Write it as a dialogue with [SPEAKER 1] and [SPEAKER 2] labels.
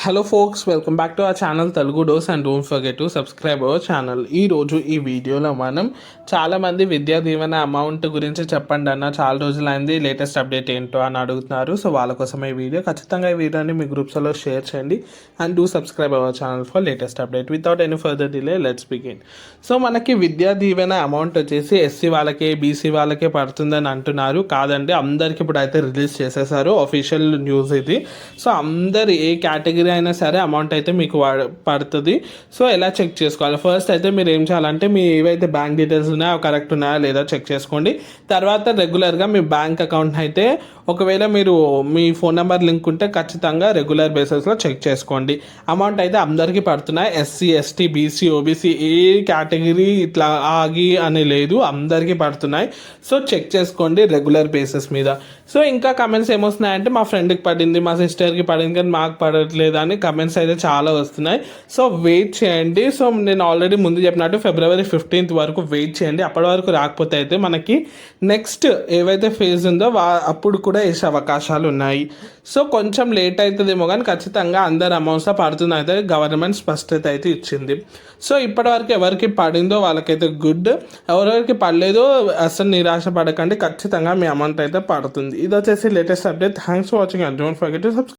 [SPEAKER 1] Hello folks, welcome back to our channel Telugu dose and don't forget to subscribe our channel. ఈరోజు ఈ వీడియోలో మనం చాలామంది విద్యా దీవెన అమౌంట్ గురించి చెప్పండి అన్న, చాలా రోజులైంది, లేటెస్ట్ అప్డేట్ ఏంటో అని అడుగుతున్నారు. సో వాళ్ళ కోసం ఈ వీడియో, ఖచ్చితంగా ఈ వీడియోని మీ గ్రూప్స్లో షేర్ చేయండి and do subscribe our channel for latest update. Without any further delay let's begin. So మనకి విద్యా దీవెన అమౌంట్ వచ్చేసి ఎస్సీ వాళ్ళకే, బీసీ వాళ్ళకే పడుతుందని అంటున్నారు. కాదండి, అందరికి ఇప్పుడు అయితే రిలీజ్ చేసేసారు, అఫీషియల్ న్యూస్ ఇది. సో అందరు ఏ కేటగిరీ అయినా సరే అమౌంట్ అయితే మీకు పడుతుంది. సో ఎలా చెక్ చేసుకోవాలి? ఫస్ట్ అయితే మీరు ఏం చేయాలంటే, మీ ఏవైతే బ్యాంక్ డీటెయిల్స్ ఉన్నాయో కరెక్ట్ ఉన్నాయా లేదా చెక్ చేసుకోండి. తర్వాత రెగ్యులర్గా మీ బ్యాంక్ అకౌంట్ అయితే, ఒకవేళ మీరు మీ ఫోన్ నెంబర్ లింక్ ఉంటే ఖచ్చితంగా రెగ్యులర్ బేసిస్లో చెక్ చేసుకోండి. అమౌంట్ అయితే అందరికీ పడుతున్నాయి. ఎస్సీ, ఎస్టీ, బీసీ, ఓబీసీ ఏ కేటగిరీ ఇట్లా ఆగి అని లేదు, అందరికీ పడుతున్నాయి. సో చెక్ చేసుకోండి రెగ్యులర్ బేసిస్ మీద. సో ఇంకా కమెంట్స్ ఏమొస్తున్నాయంటే, మా ఫ్రెండ్కి పడింది, మా సిస్టర్కి పడింది కానీ మాకు పడట్లేదు అని కమెంట్స్ అయితే చాలా వస్తున్నాయి. సో వెయిట్ చేయండి. సో నేను ఆల్రెడీ ముందు చెప్పినట్టు February 15th వరకు వెయిట్ చేయండి. అప్పటి వరకు రాకపోతే అయితే మనకి నెక్స్ట్ ఏవైతే ఫేజ్ ఉందో అప్పుడు కూడా వేసే అవకాశాలు ఉన్నాయి. సో కొంచెం లేట్ అవుతుందేమో కానీ ఖచ్చితంగా అందరు అమౌంట్స్లో పడుతుంది అయితే గవర్నమెంట్ స్పష్టత అయితే ఇచ్చింది. సో ఇప్పటివరకు ఎవరికి పడిందో వాళ్ళకైతే గుడ్, ఎవరెవరికి పడలేదో అసలు నిరాశ పడకండి, ఖచ్చితంగా మీ అమౌంట్ అయితే పడుతుంది. ఇది వచ్చేసి latest update. Thanks for watching and don't forget to subscribe.